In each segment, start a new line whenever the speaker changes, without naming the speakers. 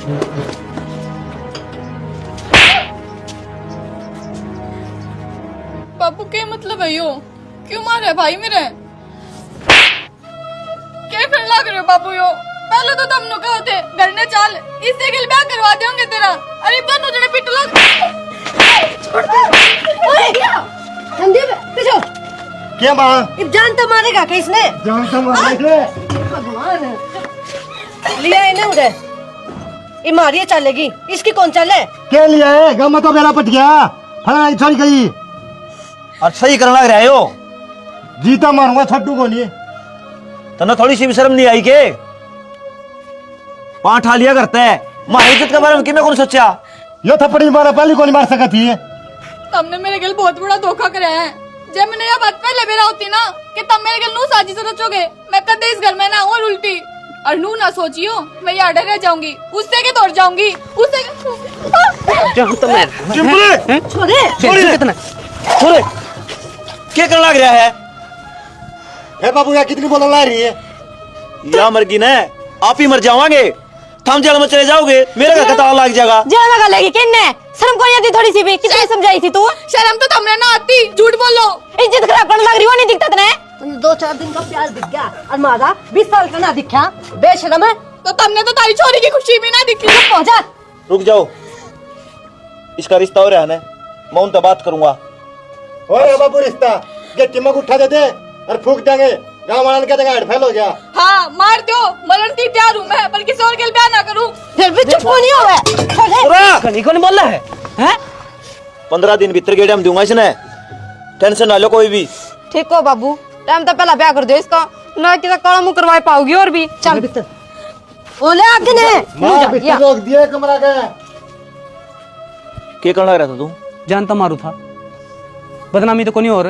बाबू क्या मतलब है यो? क्यों मारे भाई मेरे? क्या कर लग रहे हो बाबू यो? पहले तो तुम नु कहो थे घर ने चाल इससे के ब्याह करवा देंगे तेरा। अरे दोनों जने पिट लो। छोड़ दे। ओए क्या? संदीप पीछे।
क्या मां?
अब जान तो मारेगा किसने?
जान तो मारेगा।
भगवान। लिया इन्हें उधर। ये मारिए चलेगी। इसकी कौन चले?
क्या लिया है? गम तो मेरा पट गया। फला छोड़ गई।
और सही करने लग रहे हो?
जीता मारूंगा छट्टू को नहीं।
तना थोड़ी सी भी शर्म नहीं आई के? पांठा लिया करता है मारी इज्जत के बारे में किमें कौन सोचा?
यो थप्पड़ी मारा पहले कौन मार सकती है?
तुमने मेरे गल बहुत बड़ा धोखा कराया है। जब मैंने यह बात पहले बेरा होती ना कि तुम मेरे गल नू साजिश रचोगे, मैं कदे इस घर में ना आऊं उल्टी। और नू ना सोचियो मैं यहाँ डर रह जाऊंगी, उससे के दौड़ जाऊंगी, उससे
छोड़े
छोड़े
कितना छोड़े क्या करने लग रहा है?
ए बाबू या कितनी बोलने ला रही है?
या मर गई ना आप ही मर जाओगे। थम जेल में चले जाओगे, मेरे घर का ताला लग जाएगा।
जेल में गलेगी किन्ने? शर्म कोनी आती थोड़ी सी भी? कितनी समझाई थी तू? शर्म तो तुमने ना आती, झूठ बोलो। इज्जत खराब करने लग रही हो, नहीं दिखता तने?
तुमने 2-4 दिन का प्यार दिख गया और मादा 20 साल का ना दिखा। बेशरम है।
तो तुमने तो तारी छोरी की खुशी भी ना दिखी।
पहुंचा।
रुक जाओ, इसका रिश्ता हो रहा है ना, मैं उनसे बात करूंगा।
और बाबू रिश्ता ये टिमक उठा देते और फूक देंगे, गाँव वाला कहते हैं फेल हो गया।
हाँ मार दो, मरण की तैयार हूँ मैं, पर किसी और के ब्याह ना करूँ।
फिर भी चुप नहीं होवे।
कहीं को नहीं बोल रहा है, हैं? 15 दिन भीतर गेड़े हम दूंगा इसने, टेंशन ना लो कोई भी।
ठीक हो बाबू, टाइम तो पहला ब्याह कर दो इसका, ना कि काला मुंह करवा पाओगी। और भी चल
ओले आगे ने
मां बिट्टू रोक दिया कमरा का।
क्या करना रहा था तू?
जानता मारू था, बदनामी तो कोनी और।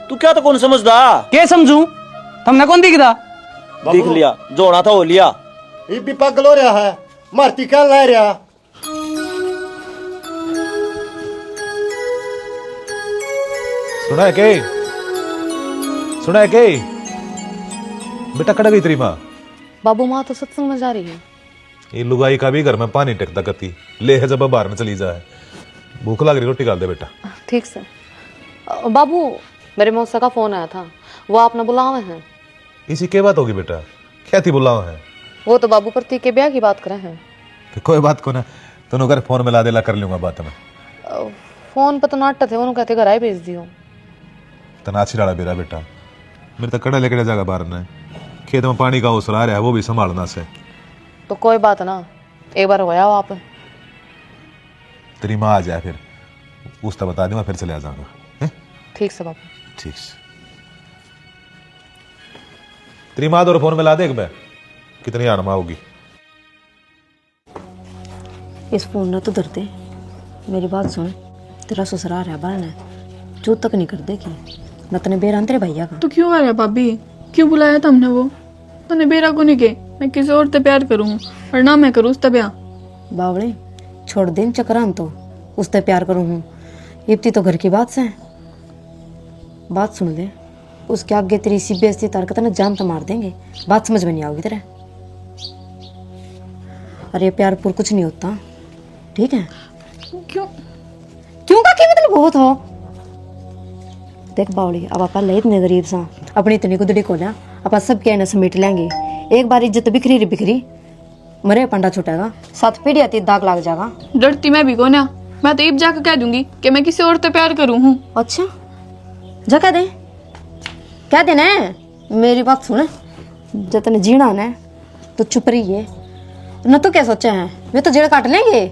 तू क्या तो कौन समझदा?
के समझू? तुमने कौन दिखदा?
देख लिया, जो होना था हो लिया।
ये भी पागल हो रहा है, मारती क्या ला रहा?
सुना है के? सुना है के? बेटा कड़ गई तेरी माँ?
बाबू माँ तो सत्संग में जा रही है।
ये लुगाई का भी घर में पानी टेकता करती ले है, जब बाहर में चली जाए। भूख लग रही, रोटी डाल दे बेटा।
ठीक से। बाबू मेरे मौसा का फोन आया था, वो आपने बुलावे हैं।
इसी के बात होगी बेटा? क्या थी बुलाओ है?
वो तो बाबू प्रतीक के ब्याह की बात करे हैं।
तो कोई बात को ना, तुम घर फोन मिला देला कर लूंगा बात में।
फोन पर तो नाटक थे, उन्होंने कहते घर आए भेज दियो।
तनाची डाला बेरा बेटा, मेरे तो कड़ा लेकर जाएगा बाहर ने, खेत में पानी का ओसरा आ रहा है, वो भी संभालना से।
तो कोई बात ना, एक बार होया आप।
तेरी माँ आ जाए फिर उसका बता दूंगा, फिर चले आ जाऊंगा।
ठीक से बाबू।
ठीक से। तेरी माँ तो फोन मिला दे एक बार, कितनी आनमा होगी।
इस फोन ना तो डरते। मेरी बात सुन, तेरा ससुराल है बाहर ने, चूत तक नहीं कर देगी। मैं तने बेरान तेरे भैया का।
तो क्यों आ रहा भाभी? क्यों बुलाया तुमने? वो तूने बेरा को नहीं के, मैं किसी और से प्यार करूँ और ना मैं करूँ उससे ब्याह।
बावड़े छोड़ दे चक्रान, तो उससे प्यार करूँ हूँ। इब्ती तो घर की बात से। बात सुन ले, उसके आगे तेरी सी बेइज्जती तारकत ना जान तो मार देंगे। बात समझ में नहीं आओगी तेरे। अरे प्यार पुर कुछ नहीं होता, ठीक है?
क्यों?
क्यों का क्या मतलब बहुत हो? देख बावड़ी, अब आप ले इतने गरीब सा, अपनी इतनी गुदड़ी को ना आप सब क्या ना समेट लेंगे। एक बार इज्जत बिखरी री बिखरी, मरे पंडा छुटेगा, 7 पीढ़ी आती दाग लग जाएगा।
डरती मैं भी को ना, मैं तो इब जाकर कह दूंगी कि मैं किसी और से प्यार करूँ हूँ।
अच्छा जा कह दे, कह दे ना। मेरी बात सुन, जब तने जीना ना तो चुप रही है न। तो क्या सोचा है, वे तो जेड़ काट लेंगे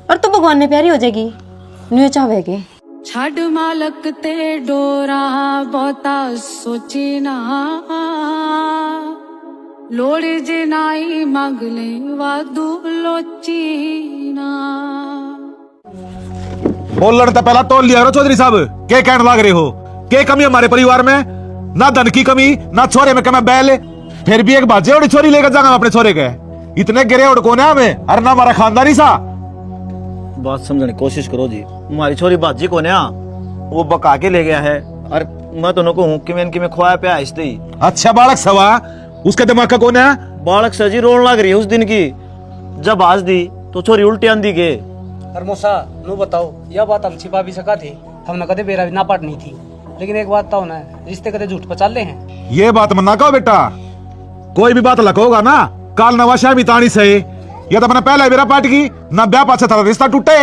और तो भगवान ने प्यारी हो जाएगी, न्यू चाहेगी।
छड़ मालक ते डोरा बहुता सोची ना, लोड़ जे नाई मांग ले वादू लोची ना।
बोलने तो पहला तोल लिया चौधरी साहब, क्या कहने लग रहे हो? क्या कमी हमारे परिवार में? ना धन की कमी, ना छोरे में कमी बैल, फिर भी एक बाजे और छोरी लेकर जाऊंगा अपने छोरे के। इतने गिरे उड़ कौन है हमें? अरे ना हमारा खानदानी सा।
बात समझने की कोशिश करो जी, हमारी छोरी बाजी को ना वो बका के ले गया है, और मैं दोनों को हूँ कि मैं इनकी में खोया पे आहिस्ते ही।
अच्छा बालक सवा, उसके दिमाग का कौन है?
बालक सर जी रोन लग रही है उस दिन की, जब आज दी तो छोरी उल्टी आंदी के।
और मूसा नू बताओ, यह बात हम छिपा भी सका थी, हमने कदे बेरा ना पाटनी थी, लेकिन एक बात तो ना, रिश्ते कदे झूठ पचाल ले हैं।
ये बात मना कहो बेटा, कोई भी बात लखोगा ना काल नवाशा भी तानी सही, या तो मैंने पहले मेरा पार्ट की ना ब्याह पाछा था रिश्ता टूटे।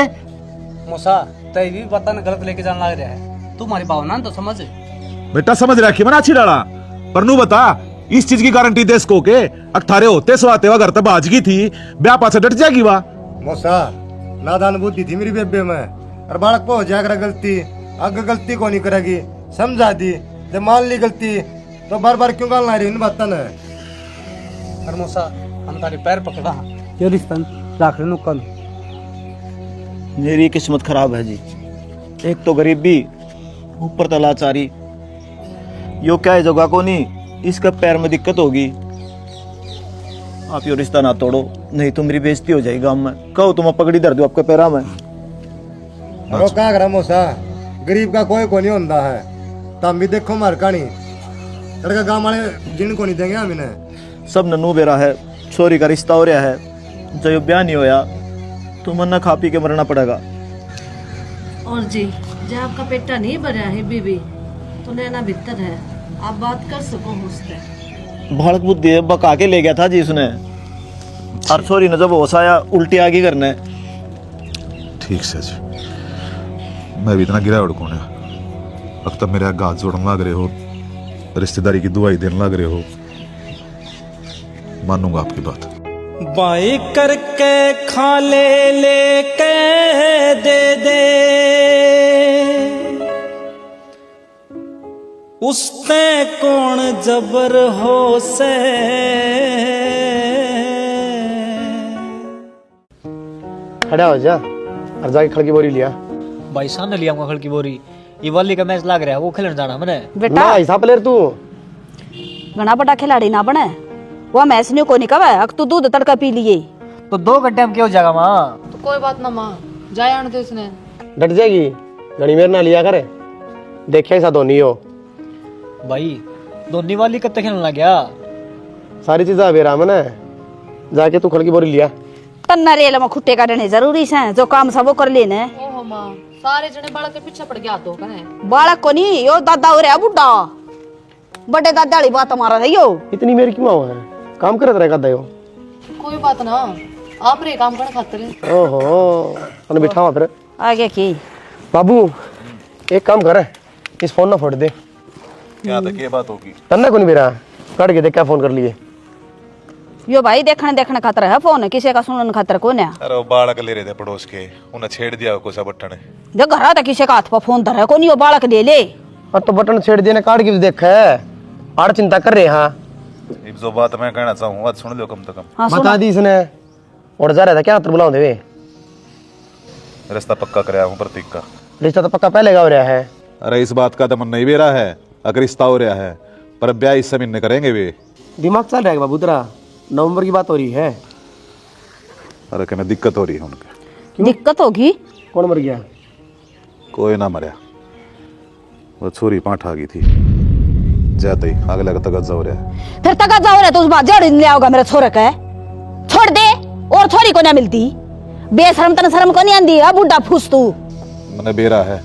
मूसा तय भी पता न गलत लेके जाने लग रहा है, तुम्हारी भावना तो समझ।
बेटा समझ रखी मैंने अच्छी डाला, पर नू बता इस चीज की गारंटी दे इसको के अठारे होते स्वाते वा घर तक बाजगी थी, ब्याह पाछा डट जाएगी वा।
मौसा नादान बुद्धि थी मेरी बेबे में, और बालक को हो जाएगा गलती, आगे गलती को नहीं करेगी, समझा दी। जब मान ली गलती तो बार बार क्यों गालना रही इन बातों ने।
और मूसा हम तारे पैर पकड़ा, ये रिश्ता राख ले कल।
मेरी किस्मत खराब है जी, एक तो गरीबी ऊपर तलाचारी, यो क्या है जगह को नहीं, इसका पैर में दिक्कत होगी। आप यो रिश्ता ना तोड़ो, नहीं तो मेरी बेइज्जती हो जाएगी गांव में। कहो तुम पगड़ी धर दो आपके पैरा में।
वो क्या करा मौसा, गरीब का कोई को नहीं होता है, तम भी देखो मार कहानी लड़का गाँव वाले जिन को नहीं देंगे हम इन्हें।
सब नन्नू बेरा है, छोरी का रिश्ता हो रहा है, जब यो ब्याह नहीं होया तो मन ना खा पी के मरना पड़ेगा।
और जी जब आपका पेटा नहीं भरा है बीबी तो नैना भीतर है, आप बात कर सको मुझसे।
बालक बुद्धि है, बका के ले गया था जी उसने, और छोरी ने जब होश आया उल्टी आगे करने।
ठीक से जी, मैं भी इतना गिरा उड़कूँ है, अब तक मेरे हाथ जोड़ने लग रहे हो, रिश्तेदारी की दुआई देने लग रहे हो, मानूंगा आपकी बात।
बाई करके खा ले के दे दे, उसते कौन जबर हो से।
खड़ा हो जा और जाके खड़ की बोरी लिया।
भाई सामने लिया खड़ की बोरी, ये वाली का मैच लग रहा है, वो खेलने जाना मैंने।
बेटा ऐसा प्लेयर तू
घना बड़ा खिलाड़ी ना बने, वो मैच नहीं को निकल है, तू दूध तड़का पी लिए
तो 2 घंटे में क्यों जाएगा माँ।
तो कोई बात ना माँ, जाए आने दो इसने।
डट जाएगी, घड़ी मेरे ना लिया करे, देखे ऐसा धोनी हो।
भाई धोनी वाली कब तक खेलने लग गया,
सारी चीजें बेरा मैंने, जाके तू खड़ की बोरी लिया।
तन्ना रेल में खुट्टे काटने जरूरी है, जो काम सब वो कर लेने।
ओहो माँ, सारे जने बालक के पीछे पड़ गया तो कने।
बालक को नहीं, यो दादा हो रहा बुढ़ा, बड़े दादा वाली बात हमारा है यो।
इतनी मेरी क्यों है, काम करत रहेगा दयो।
कोई बात ना, आप रे काम करने खातिर।
ओहो तने बिठावा फिर
आगे की
बाबू, एक काम कर, इस फोन ना फोड़ दे।
क्या था, क्या बात होगी?
तन्ना को नहीं बेरा, काट के देख क्या फोन कर लिए।
यो भाई देखने खातर है फोन, किसी का सुनने खातर कौन है।
अरे वो बालक ले रहे थे पड़ोस के, उन्हें छेड़ दिया को सब बट्टन।
जो घर आता किसी का हाथ पर फोन धरा को नहीं, वो बालक ले ले।
और तो बटन छेड़ देने काट के देख है, आड़ चिंता कर रहे। हाँ
जो बात मैं कहना चाहूँ बात सुन लो कम से कम।
हाँ,
बता दी इसने, और जा रहा था क्या बुलाओ देवे।
रिश्ता पक्का कराया हूँ प्रतीक का।
रिश्ता तो पक्का पहले का हो रहा है।
अरे इस बात का तो मन नहीं भी रहा है, अगर रिश्ता हो रहा है, पर ब्याह इस समय नहीं करेंगे वे।
दिमाग चल रहा है बाबू तेरा, नवंबर की बात हो रही है।
अरे कहना दिक्कत हो रही है उनके।
दिक्कत होगी?
कौन मर गया?
कोई ना मरया, वो छोरी पाठ आ गई थी, जाते ही अगला का तगजा हो रहा है।
फिर तगजा हो रहा है तो उस बात जड़ ले आओगा मेरे छोरे का, छोड़ दे। और छोरी को ना मिलती, बेशरम तन शर्म को नहीं आंदी। अब बुढ़ा फूस तू
मैंने बेरा है,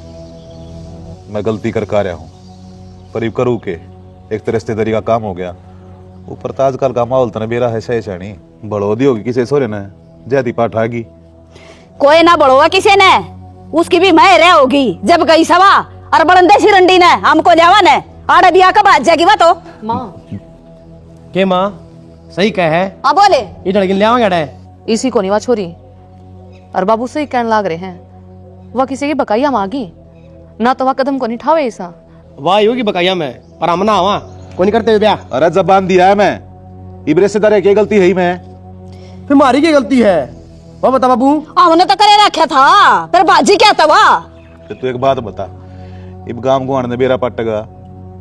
मैं गलती कर रहा हूँ, पर ये करूँ के एक तो रिश्तेदारी का काम हो गया, ऊपर तो आजकल का माहौल तो बेरा है सही छानी बड़ोदी होगी किसी सोरे ने ज्यादा पाठ आ गई।
कोई ना बढ़ोगा किसी ने, उसकी भी मैं रह होगी जब गई सवा और बड़ंदे सी रंडी ने हमको लियावा ने आड़े बिया कब आज जाएगी। तो
माँ
के माँ सही कह है।
हाँ बोले,
ये लड़की ले आवा है
इसी को नहीं वा छोरी, और बाबू से ही कहने लाग रहे हैं, वह किसी की बकाइया मांगी ना, तो वह कदम को नहीं ठावे ऐसा।
वाह होगी बकाइया में, पर हम ना आवा को नहीं करते ब्याह।
अरे जबान दिया है मैं, इब रिश्तेदार की गलती है ही मैं,
फिर हमारी की गलती है। वो बता बाबू,
हमने तो करे रखा था, पर बाजी क्या था वह।
तू एक बात बता, इब गांव गुआन ने बेरा पटगा,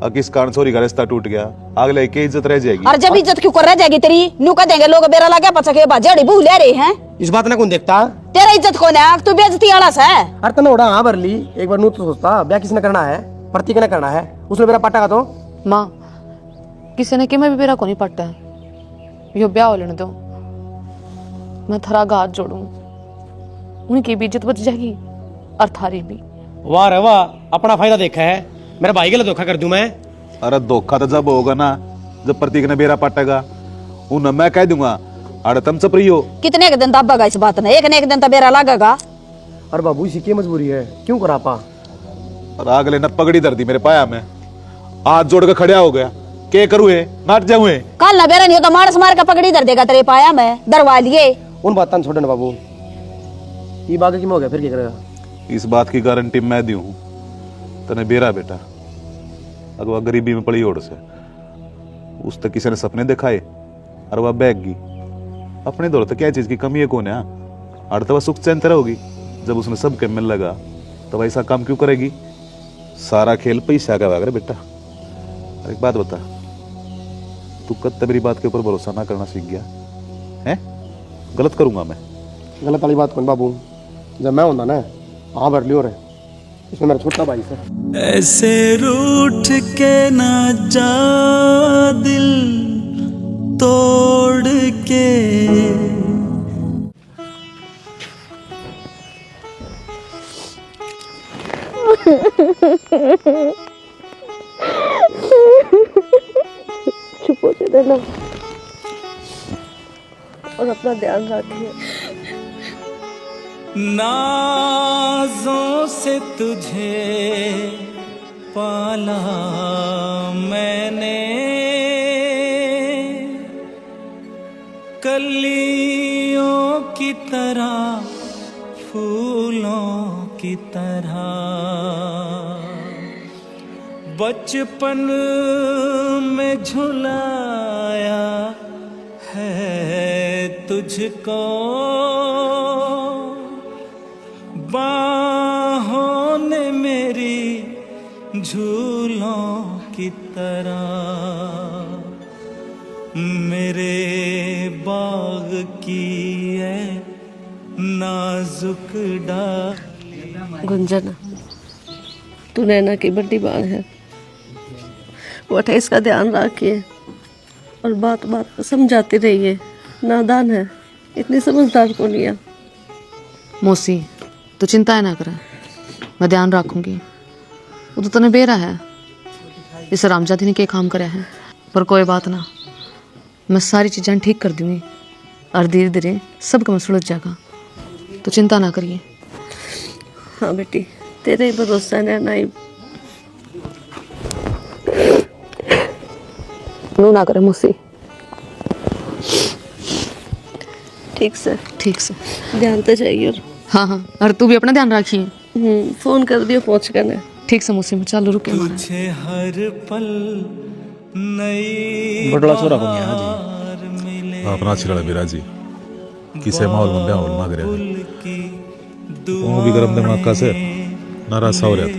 और किस कारण छोरी का रिश्ता टूट गया, अगले की इज्जत रह जाएगी।
और जब इज्जत क्यों कर रह जाएगी तेरी, न्यू कह देंगे लोग बेरा लगे पचा के बाजड़ी बू ले रहे हैं।
इस बात ना कौन देखता,
तेरा इज्जत कौन है, तू बेइज्जती आला सा है।
अरे तने उड़ा हाँ भर ली, एक बार नू तो सोचता ब्याह किसने करना है, प्रतीक ने करना है, उसने मेरा पटा का तो।
माँ किसी ने कि मैं भी बेरा को नहीं पटता है, यो ब्याह हो लेने दो। मैं थरा हाथ जोड़ूं, उनकी भी इज्जत बच जाएगी और थारी भी।
वाह रे वाह, अपना फायदा देखा है। मेरे भाई के लिए धोखा कर दूं मैं?
अरे धोखा तो जब होगा ना जब प्रतीक ने बेरा पाटेगा, उन्हें मैं कह दूंगा अरे तुम चुप रही हो।
कितने के दिन दबेगा इस बात ने, एक न एक दिन तो बेरा लगेगा।
और बाबू इसी की मजबूरी है, क्यों करा पा?
और अगले ने पगड़ी धर दी मेरे पाया में, हाथ जोड़ के खड़िया हो गया, के करूँ नाट जाऊँ?
कल ना बेरा नहीं हो तो मारस मार के पगड़ी धर देगा तेरे पाया में, दरवा लिए।
उन बातों छोड़े ना बाबू, ये बात की हो गया फिर क्या करेगा?
इस बात की गारंटी मैं दी हूँ तने बेरा बेटा, अगर वह गरीबी में पड़ी ओढ़ से उस तक किसी ने सपने दिखाए और वह बैग अपने दौर तक क्या चीज की कमी है कौन है? और तो वह सुख चैन तरह होगी, जब उसने सब के मिल लगा तो ऐसा काम क्यों करेगी? सारा खेल पैसा का वागर बेटा। और एक बात बता, तू कब मेरी बात के ऊपर भरोसा ना करना सीख गया है? गलत करूंगा मैं?
गलत वाली बात कौन बाबू, जब मैं होता ना हाँ भर लियो रे, इसमें मेरा छोटा भाई से।
ऐसे रूठ के ना जा दिल तोड़ के।
चुप हो देना और अपना ध्यान रखिए।
नाज़ों से तुझे पाला मैंने, कलियों की तरह फूलों की तरह, बचपन में झुलाया है तुझको, बाहों ने मेरी झूलों की तरह, मेरे बाग की है नाजुक डाल।
गुंजन, तू नैना की बड़ी बात है, वह इसका ध्यान रखिए और बात बात पर समझाती रहिए। नादान है, इतनी समझदार को लिया।
मौसी तो चिंता है ना कर, मैं ध्यान रखूंगी। वो तो तने बेरा है, इस रामजादी ने के काम करे है, पर कोई बात ना, मैं सारी चीज़ें ठीक कर दूंगी और धीरे धीरे सब काम सुलझ जाएगा, तो चिंता ना करिए।
हाँ बेटी, तेरे ही भरोसा है ना।
नू ना करे मौसी।
ठीक से ध्यान तो चाहिए। और
हाँ हाँ, और तू भी अपना ध्यान रखिए।
फोन कर दियो पहुंच कर।
ठीक से मौसी, चलो रुके।
तुझे हर पल नई
बटला छोरा को नहीं जी अपना छिड़ा बेरा जी, किसे माहौल में माहौल मांग रहा है, वो भी गरम दिमाग का से नाराज हो रहा था।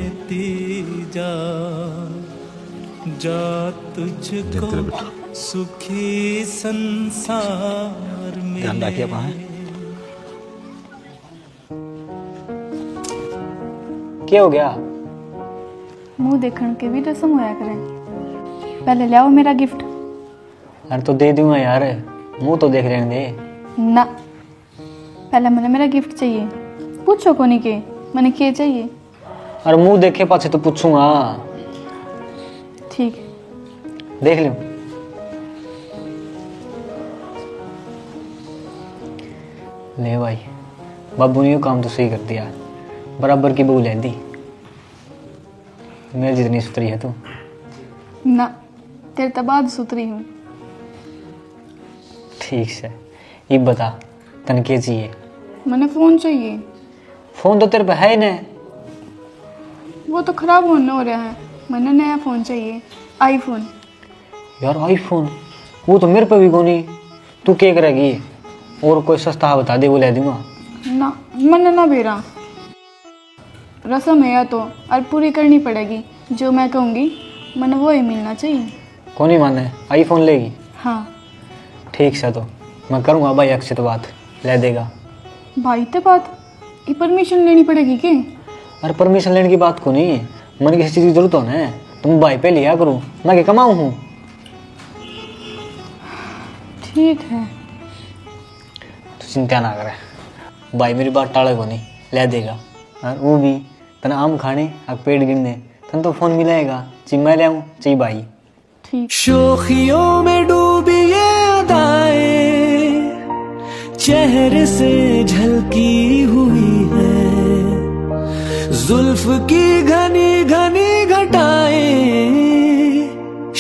जा तुझको सुखी संसार में।
ध्यान रखिए अपना। क्या हो गया?
मुंह देखने के भी रस्म होया करें, पहले ले आओ मेरा गिफ्ट।
अरे तो दे दूंगा यार, मुंह तो देख रहे दे
ना, पहले मैंने मेरा गिफ्ट चाहिए। पूछो कोनी के मैंने क्या चाहिए।
अरे मुंह देखे पाछे तो पूछूंगा।
ठीक,
देख लो। ले भाई, बाबू ने काम तो सही कर दिया, बराबर की बहू ले दी। मेरी जितनी सुतरी है तू।
ना, तेरे तबाद सुतरी हूँ।
ठीक से, ये बता तन के चाहिए?
मैंने फोन चाहिए।
फोन तो तेरे पे है ही नहीं।
वो तो खराब होने हो रहा है, मैंने नया फोन चाहिए, आईफोन।
यार आईफोन, वो तो मेरे पे भी कोनी। तू क्या करेगी? और कोई सस्ता बता दे, वो ले दूंगा।
ना, मैंने ना बेरा, रस्म है तो और पूरी करनी पड़ेगी। जो मैं कहूँगी मैंने वो ही मिलना चाहिए।
कौन ही माने, आईफोन लेगी?
हाँ।
ठीक से, तो मैं करूँगा भाई अक्षय तो बात, ले देगा।
भाई तो बात की परमिशन लेनी पड़ेगी क्या?
अरे परमिशन लेने की बात को नहीं, मन किसी चीज़ की जरूरत हो ना, तुम भाई पे लिया करूँ, मैं क्या कमाऊँ हूँ।
ठीक है,
तो चिंता ना करे भाई, मेरी बात टाले को नहीं ले देगा। और वो भी तना आम खाने और पेड़ गिरने तन तो फोन मिलाएगा, चाहे मैं ले आऊँ चाहे भाई।
शोखियों में डूबी ये अदाएं चेहरे से झलकी हुई है, जुल्फ की घनी घनी घटाएं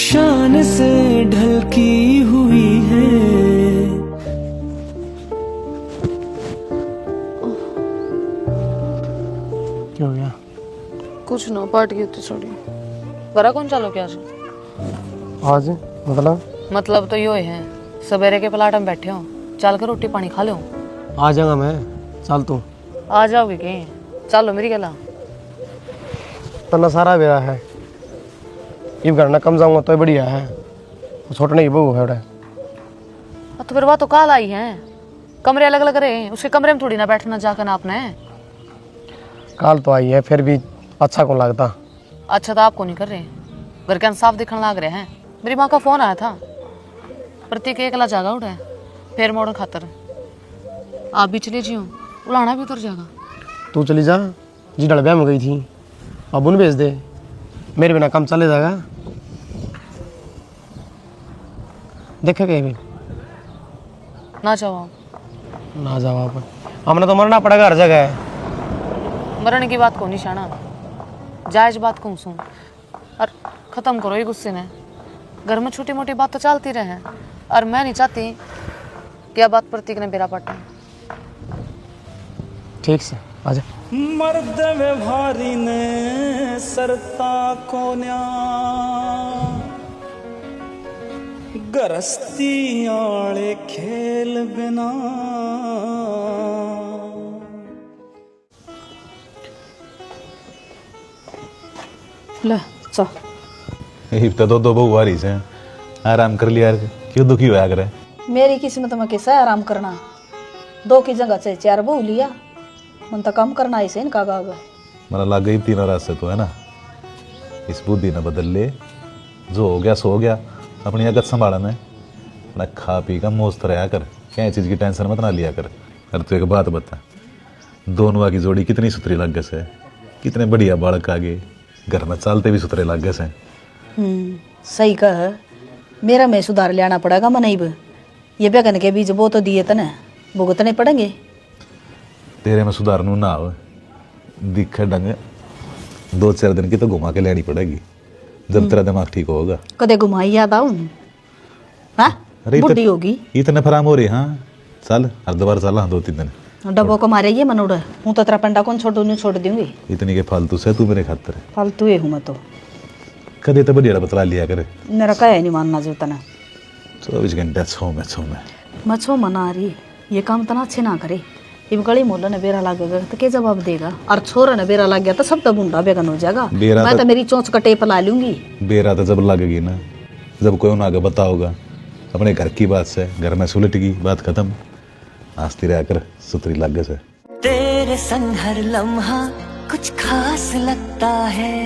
शान से ढलकी हुई है।
क्या हो गया?
कुछ ना, पार्टी होती छोड़ी बरा कौन चालो क्या
आज
मतलब तो यो है, सवेरे के प्लाट में बैठे हो, चल कर रोटी पानी खा लो।
आ जाऊंगा मैं, चल तू
आ जाओगे कहीं? चलो मेरी गला
तना सारा बेरा है, ये घर ना कम जाऊंगा तो बढ़िया है, छोटने की बहू है।
तो फिर वह तो काल आई है, कमरे अलग अलग रहे, उसके कमरे में थोड़ी ना बैठना जाकर ना आपने।
काल तो आई है, फिर भी अच्छा कौन लगता।
अच्छा तो आप को नहीं कर रहे, घर के साफ दिखने लग रहे हैं। मेरी माँ का फोन आया था, प्रतीक एकला जागा उड़ा है, फिर मोड़ खातर आप भी चले जियो, उड़ाना भी उतर जाएगा।
तू चली जा, जी डड़बिया में गई थी, अब उन भेज दे, मेरे बिना काम चले जाएगा। देखे कहीं भी
ना जाओ,
ना जाओ आप, हमने तो मरना पड़ेगा हर जगह है।
मरने की बात को नहीं शाना, जायज बात कहूँ सुन, और ख़त्म करो ये गुस्से ने। घर में छोटी मोटी बात तो चलती रहे, और मैं नहीं चाहती कि बात प्रतीक ने बेरा पाटा।
ठीक से आजा।
मर्द व्यवहारी ने सरता कोन्या गरस्ती आले खेल बिना।
ले चल,
इतना दो बहू आ रही से, आराम कर लिया यार, क्यों दुखी होया करे?
मेरी किस्मत में कैसा है आराम करना, दो की जगह से चार बहू लिया, मन तो कम करना ऐसे इनका गागा।
मला लग गई तीनों रास्ते तो है ना, इस बुद्धि न बदल ले, जो हो गया सो हो गया, अपनी आदत संभालना है, अपना खा पी का मौज रहा कर, क्या चीज़ की टेंशन मत ना लिया कर। अरे तू एक बात बता, दोनों की जोड़ी कितनी सुथरी लग गए से, कितने बढ़िया बालक आगे, घर में चलते भी सुथरे लग गए से।
सही कह, मेरा में सुधार लेना पड़ेगा मनईब, ये बेगन के बीज वो तो दिए तने भुगतने पड़ेंगे।
तेरे में सुधार नू ना हो, दिखे ढंग 2-4 दिन की तो घुमा के लेनी पड़ेगी, जब तेरा दिमाग ठीक होगा।
कदे घुमाई याद आऊं, हाँ बुढ़ी होगी
इतने फराम हो रही। हाँ चल, हर दोबार चल, 2-3 दिन
डब्बो को मारे ये मनोड़, हूँ तो तेरा पंडा कौन छोड़ दूँ, छोड़ दूंगी।
इतनी के फालतू से तू मेरे खातर
फालतू ही हूँ मैं तो,
कदे तो बढ़िया बतला लिया करे,
मेरा कह नहीं मानना जो तना
24 घंटे छो में
मछो मना रही, ये काम तना अच्छे ना करे। इब गली मोहल्ला ने बेरा लागेगा तो क्या जवाब देगा, और छोरा ने बेरा लग गया तो सब तो बूंदा बेगन हो जाएगा। मैं तो मेरी चोंच का टेप ला लूंगी।
बेरा तो जब लगेगी ना, जब कोई उन्हें आगे बताओगा, अपने घर की बात से घर में सुलटेगी, बात खत्म। आस्ती रहकर सुथरी लग गए से।
तेरे संग हर लम्हा कुछ खास लगता है,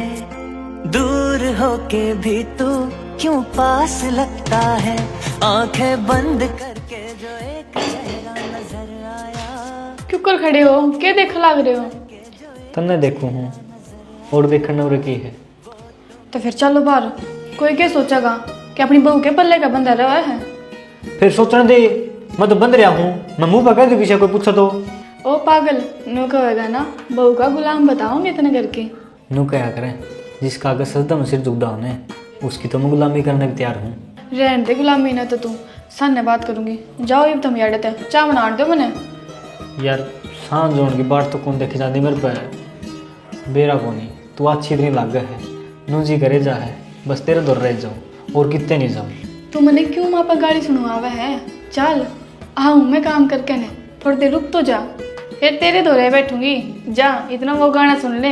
दूर होके भी तू क्यों पास लगता है, आंखें बंद करके जो एक चेहरा नजर आया।
क्यों कर खड़े हो, क्या देख लाग रहे हो?
तन्ने देखू हूँ और देखने और की है,
तो फिर चलो बाहर, कोई क्या सोचेगा कि अपनी बहू के पल्ले का बंदा रहा है।
फिर सोचने दे, मैं तो बंद रहा हूँ, मैं मुंह पकड़ दे पीछे कोई पूछा तो।
ओ पागल, नो कहेगा ना बहू का गुलाम बताओगे इतने करके।
नो क्या करें, जिसका आगे सजदा में सिर झुकदा होने, उसकी तो मैं गुलामी करने को तैयार हूँ।
रहने दे गुलामी ना, तो तू सामने बात करूंगी। जाओ अब तुम यार चाय बना दो मैंने।
यार सांझ होने की बात तो कौन देखी जाती मेरे पे, बेरा को नहीं, तू अच्छी तरह लाग है, नू जी करे जा है, बस तेरे दूर रह जाओ और कितने नहीं जाओ।
तू मैंने क्यों वहाँ पर गाड़ी सुनवावा है, चल आऊँ मैं काम करके ने, थोड़ी देर रुक तो जा, फिर तेरे दौरे बैठूंगी। जा इतना वो गाना सुन ले,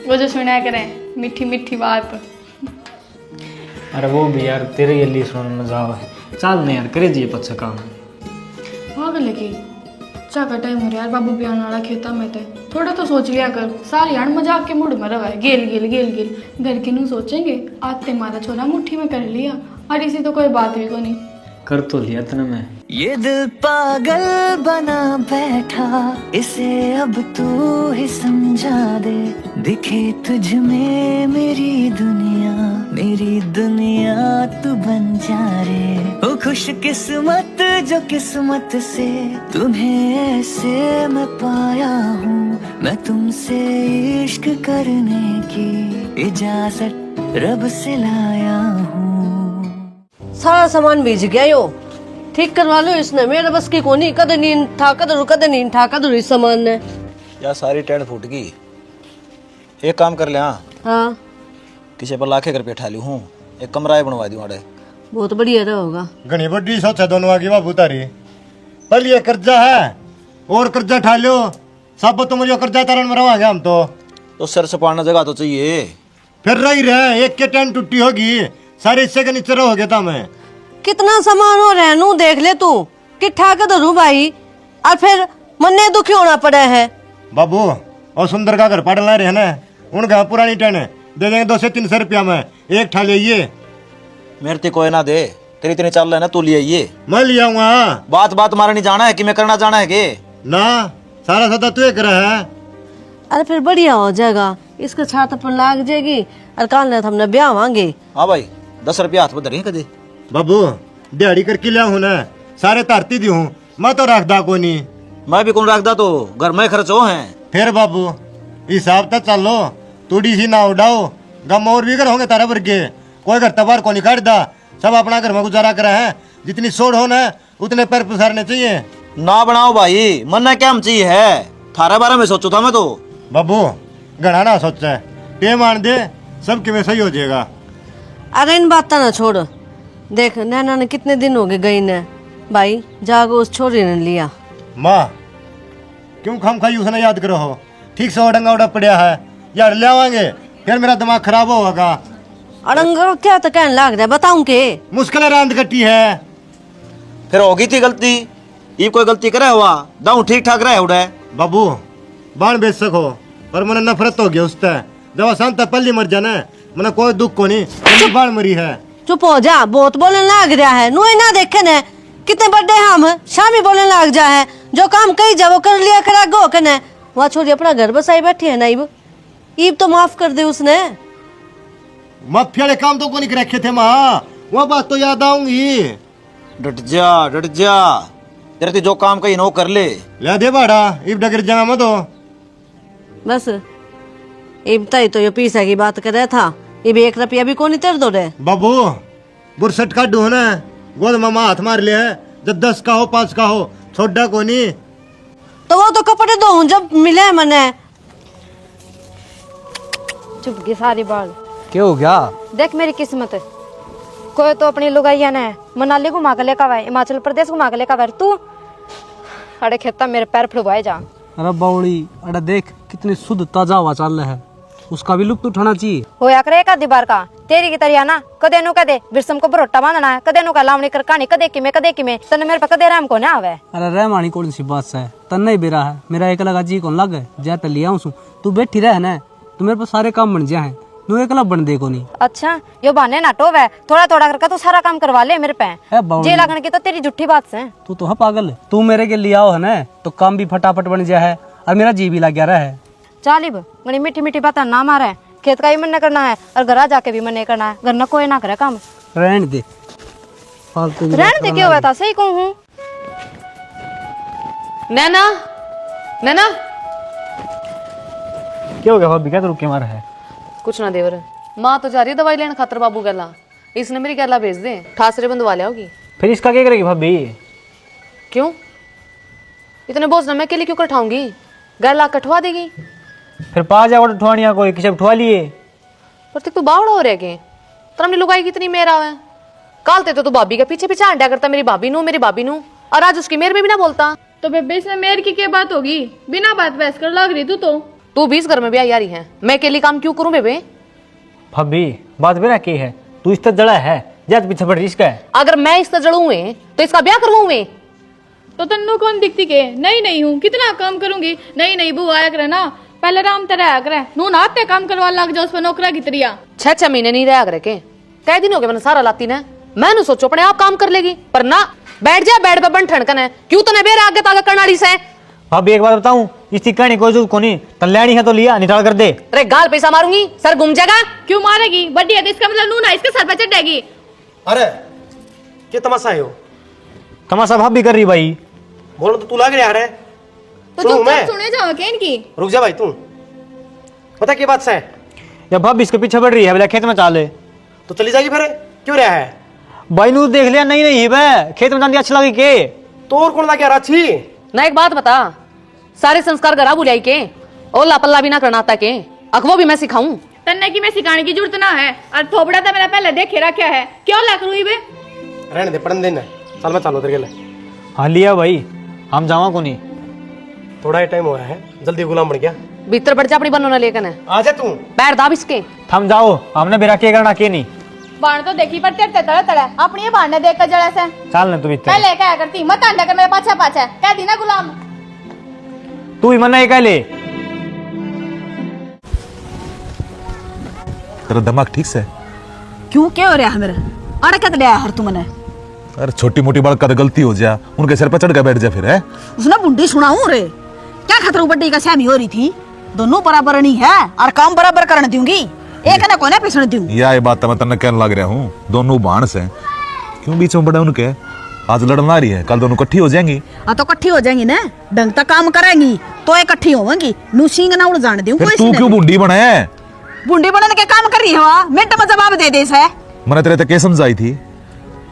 वो जो सुना करें मीठी मीठी बात।
अरे वो भी यार तेरे ये लिए सुनने में जाओ है, चल नहीं यार करे जी पच्चा काम।
पागल की चा का टाइम हो रहा यार, बाबू भी आने वाला खेता में थे, थोड़ा तो सोच लिया कर। साल यार मजाक के मूड में रहा है, गेल गेल गेल गेल घर के नू सोचेंगे आज ते मारा छोरा मुट्ठी में कर लिया, और इसी तो कोई बात भी को नहीं।
कर तो लिया तने मैं।
ये दिल पागल बना बैठा, इसे अब तू ही समझा दे। दिखे तुझ में मेरी दुनिया तू बन जा रे। ओ खुश किस्मत जो किस्मत से तुम्हें ऐसे मैं पाया हूँ। मैं तुमसे इश्क करने की इजाजत रब से लाया हूँ।
सारा सामान भेज गया यो, ठीक करवा लो इसने। मेरे बस की कोनी, कदे नींद था कदर इस सामान ने।
यार सारी टेंट फूट गई। एक काम कर ले,
हाँ
किसी पर लाखे कर बैठा ली हूँ, एक कमरा बनवा दी वाड़े।
बहुत बढ़िया होगा।
घनी बड़ी सोच है दोनों आगे बाबू तारी। पहले ये कर्जा है और कर्जा ठा लो, सब तो मुझे कर्जा तारण में रवांगे हम तो
सिर से पाड़ना जगह तो चाहिए।
फिर रही रहे एक के टेंट टूटी होगी, सारे हिस्से के नीचे रहोगे था मैं।
कितना सामान हो रहा है नू, देख ले तू किट्ठा कर धरू भाई, और फिर मन्ने दुखी होना पड़ा है।
बाबू और सुंदर का घर पड़ना रहे ना, उनका पुरानी टेन दे देंगे 200 से 300 रुपया में एक ठा ले।
मेरे ते कोई ना दे, तेरी इतनी चल रहा है ना, तू ले आइए।
मैं ले आऊंगा।
बात मारा नहीं जाना है कि मैं करना जाना है के
ना, सारा सदा तू कर रहा है।
अरे फिर बढ़िया हो जाएगा, इसके छात पर लाग जाएगी और काल ने हमने ब्याह मांगे।
हाँ भाई 10 रुपया हाथ में धरे कदे।
बाबू दिहाड़ी करके लिया हूँ ना, सारे तारती दी हूँ, मैं तो रखदा को नहीं।
मैं भी कौन रखदा, तो घर में खर्चो हैं।
फिर बाबू हिसाब तक चलो, तूड़ी सी ना उड़ाओ, गम और भी घर होंगे तारा भर के, कोई घर तबार को नहीं काटदा, सब अपना घर में गुजारा करा है। जितनी सोड़ हो ना उतने पैर पसारने चाहिए।
ना बनाओ भाई, मन क्या हम चाहिए है, थारे बारे में सोचो था मैं तो।
बाबू घना ना सोचा है, पे मान दे सब कि में सही हो जाएगा।
अरे इन बात ना छोड़, देख नैना ने कितने दिन हो गए गई ने, भाई जागो उस छोरी ने लिया।
माँ क्यों खाम खाई उसने याद करो हो, ठीक से ओडंगा ओडा पड़ा है यार, ले आवांगे फिर मेरा दिमाग खराब होगा।
अड़ंगा क्या तो कहने लग रहा है, बताऊं के
मुश्किल रांद कटी है।
फिर होगी थी गलती, ये कोई गलती करे हुआ दाऊ ठीक ठाक रहे उड़े।
बाबू बाण बेच सको पर मैंने नफरत हो गया उससे, जब शांत पल्ली मर जाना मैंने कोई दुख को नहीं, बाण मरी है।
चुप हो जा, बहुत बोलने लग रहा है। नु ना देखे ने कितने बड़े हम शामी बोलने लग जा है, जो काम कही जा वो कर लिया करा गो कने। वहाँ छोरी अपना घर बसाई बैठी है ना, ईब तो माफ कर दे उसने।
माफिया वाले काम तो को नहीं रखे थे माँ, वो बात तो याद आऊंगी।
डट जा, तेरे तो जो काम कही नो कर ले
दे बाड़ा, इब डगर जा मत हो।
बस इब तई तो ये पैसा की बात कर रहा था, इब 1 रुपया भी को नहीं तेर दो रे।
बाबू बुरसट का डू ना गोद मामा हाथ मार लिया है, जब 10 का हो 5 का हो छोड़ा को नहीं।
तो वो तो कपड़े दो जब मिले मने। चुप गई सारी बाल।
क्या हो गया?
देख मेरी किस्मत, कोई तो अपनी लुगाइया ने मनाली घुमा के लेकर आए, हिमाचल प्रदेश घुमा के लेकर आए, तू अरे खेता मेरे पैर फुड़वाए जा।
अरे बावड़ी, अरे देख कितनी शुद्ध ताजा हवा चल रहा है, उसका भी लुत्फ उठाना चाहिए।
होया करे एक आधी बार का तेरी की तरिया ना, कदे नु कदे बिरसम को भरोटा बांधना है, कदे नु का लावणी कर कहानी, कदे की में तने मेरे पे कदे राम को ना आवे।
अरे रहमानी कौन सी बात है, तन नहीं बेरा है, मेरा एक लगा जी कौन लग जा त लिया हूं, तू बैठी रह ना, तू मेरे पे सारे काम बन जा है, तू एकला बन दे को नहीं।
अच्छा यो बहाने ना टोव है, थोड़ा थोड़ा करके तू सारा काम करवा ले मेरे पे, जे लगन की तो तेरी झूठी बात से।
तू तो है पागल, तू मेरे के लिया हो है ना तो काम भी फटाफट बन जा है और मेरा जी भी लग गया है।
चालिब बड़ी मीठी मीठी बात ना मारे, खेत का भी मन करना है और घर जाके भी मन करना है, घर न कोई ना करे काम।
रहने दे फालतू
रहने दे, क्यों बता सही कहूँ।
नैना नैना
क्या हो गया भाभी, क्या तो रुके मारा है?
कुछ ना देवर, माँ तो जा रही है दवाई लेने खातर बाबू गला, इसने मेरी गला भेज दे, ठासरे बंधवा लिया होगी।
फिर इसका क्या करेगी भाभी?
क्यों इतने बोझ ना मैं अकेले क्यों कठाऊंगी, गला कटवा देगी।
फिर पा जाओ उठवानिया कोई किसी उठवा लिए।
पर तू बावड़ा हो रहा के, तर हमने लुगाई कितनी मेरा है, काल ते तो भाभी के पीछे पीछे आंडा करता, मेरी भाभी नू, और आज उसकी मेर में भी ना बोलता।
तो बेबे इसमें मेर की क्या बात होगी, बिना बात बहस कर लग रही तू 20
घर में भी आई है, मैं अकेली काम क्यों करूं बेबे।
भाभी बात मेरा की है, तू इस तरह जड़ा है, जात पीछे पड़ इसका है।
अगर मैं इस तरह जड़ूं तो इसका ब्याह करवाऊं
तो तन्नू कौन दिखती के, नहीं हूँ, कितना काम करूंगी, नहीं बू आया करे ना, पहले राम तरह आया करे, नू ना आते काम करवा लग जाओ, उस पर नौकरा की तरिया।
6 महीने नहीं रहा करे के, कई दिन हो गए मैंने सारा लाती ने, मैं न सोचो अपने आप काम कर लेगी, पर ना बैठ जा बेड पे बन ठनकन है, क्यों तने बेरा आगे तागे करनाड़ी से।
भाभी एक बात बताऊं, इसकी कहनी कोई जरूरत कोनी, तल्याणी है तो लिया निकाल कर दे।
अरे गाल पैसा मारूंगी, सर घूम जाएगा।
क्यों मारेगी? बड्डी है तो इसका मतलब नूना इसके सर पे चढ़ेगी।
अरे क्या तमाशा है?
तमाशा भाभी कर रही भाई।
बोलो तो तू लग रहा है।
तो तुम सुने जाओ क्या इनकी?
रुक जा भाई तू, पता क्या बात है?
या भाभी इसके पीछे बढ़ रही है, बोला खेत में चाले
तो चली जाएगी फिर, क्यों रहा है?
भाई नू देख लिया, नहीं नहीं है खेत में जाने अच्छा लगी के
तो और कौन लगे अच्छी
ना। एक बात बता, सारे संस्कार गरा बुलाई के और लापल्ला भी ना करना आता के अखबो भी मैं सिखाऊं।
तन्ने की मैं सिखाने की जरूरत ना है, और थोपड़ा तो मैंने पहले देखे रखा है, क्यों लग रही बे?
रहने दे, पढ़ने देना। चल मैं चालू तेरे लिए।
हाँ लिया भाई, हम जावा को नहीं,
थोड़ा ही टाइम हो रहा है, जल्दी गुलाम बन गया।
भीतर बढ़ जा अपनी बनोना लेकर है।
आ जा तू,
पैर दाब इसके।
थम जाओ, हमने बेरा के करना के नहीं।
बाण तो देखी पर तेरे तड़े तड़े अपनी ये बाण ने देख कर जड़ा से
चल न तू भीतर,
पहले क्या करती मत अंडा कर मेरे पाछा पाछा कह दी ना गुलाम।
तू ही मना कह ले।
तेरा दिमाग ठीक से?
क्यों क्या हो रहा है मेरा? अड़कत लिया हर तुमने।
अरे छोटी मोटी बात कर गलती हो जा, उनके सिर पर चढ़ के बैठ जा फिर है।
उसने बुंडी सुनाऊं रे, क्या खतरू बड्डी का सहमी हो रही थी? दोनों बराबर नहीं है और काम बराबर करने दूंगी, एक ने कोने पिसने दूं।
ये बात तो मैं तन्ने कहने लग रहा हूँ, दोनों बाणस हैं, क्यों बीच में बड़ा उनके? आज लड़ना रही है, कल दोनों इकट्ठी हो जाएंगी।
हाँ तो इकट्ठी हो जाएंगी ना, ढंग तक काम करेंगी तो इकट्ठी होंगी। नू सिंग ना उड़ जाने दूं।
फिर तू क्यों बुंडी बना है?
बुंडी बनने के काम कर रही है, मिनट में जवाब दे दे से।
मैंने तेरे तक क्या समझाई थी,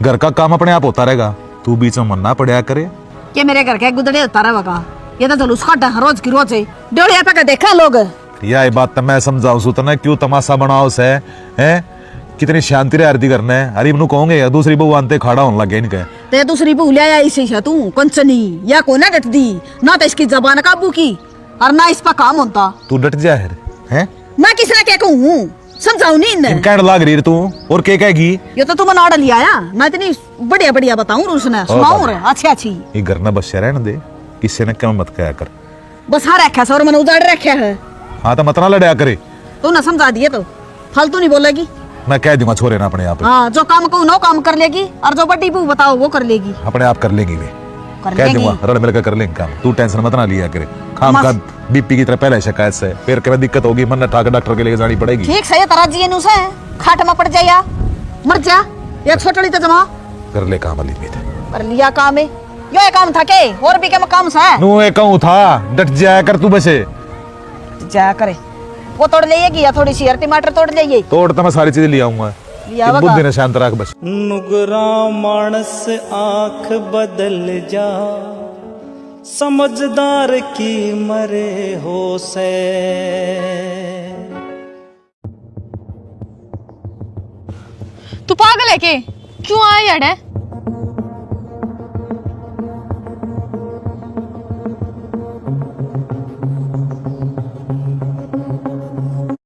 घर का काम अपने आप होता रहेगा, तू बीच में मन्ना पड़ा करे।
ये मेरे घर के गुदड़े होता रहेगा, ये तो जुलूस काटा रोज की रोज डेढ़ पे देखा लोग।
यह बात तो मैं समझाऊ सु तने, क्यों तमाशा बनाओ से हैं? कितनी शांति रे आरती करना है। अरे इन्हों कहोगे या दूसरी बहू आनते खड़ा होने लगे इनके।
ते दूसरी बहू लिया इसे तू कंचनी या कोना डट दी ना, तो इसकी जबान काबू की और ना इस पर काम होता।
तू डट जा है?
मैं किसने क्या कहूँ, समझाऊ नहीं इन्हें।
कहने लाग रही तू, और क्या कहेगी?
ये तो तुमने ऑर्डर लिया है, मैं इतनी बढ़िया बढ़िया बताऊं उसने, सुनाऊं रे अच्छी अच्छी।
ये घर ना बस रहने दे, किसी ने क्या मत कहा कर।
बस हाँ रखा सर, मैंने उजाड़ रखा है।
हाँ तो मत ना लड़ाया करे।
तू ना समझा दिए तो फालतू नहीं बोलेगी।
मैं कह दूंगा छोरे ना अपने आप।
हाँ जो काम कहूँ नो काम कर लेगी, और जो बड़ी बहू बताओ वो कर लेगी।
अपने आप कर लेगी वे,
कर
कह
लेगी।
दूंगा रल मिलकर कर लेंगे काम, तू टेंशन मत ना लिया करे। खाम का बीपी की तरह पहले शिकायत से फिर कभी दिक्कत होगी, मन ठाकर डॉक्टर के लेके जानी पड़ेगी।
ठीक सही तरह जी नु से खाट में पड़ जाया मर जा, एक छोटड़ी तो जमा
कर ले काम वाली में
कर लिया काम है। यो काम था के और भी के काम से
नू ए कहूं था डट जाया कर तू बसे
जा करे। वो तोड़ लेगी या थोड़ी सी टमाटर तोड़ लेगी,
तोड़ तो मैं सारी चीजें ले आऊंगा, बुद्धि ने शांत रख बस।
नुगरा मानस आंख बदल जा, समझदार की मरे हो से।
तू पागल है के? क्यों आया यार?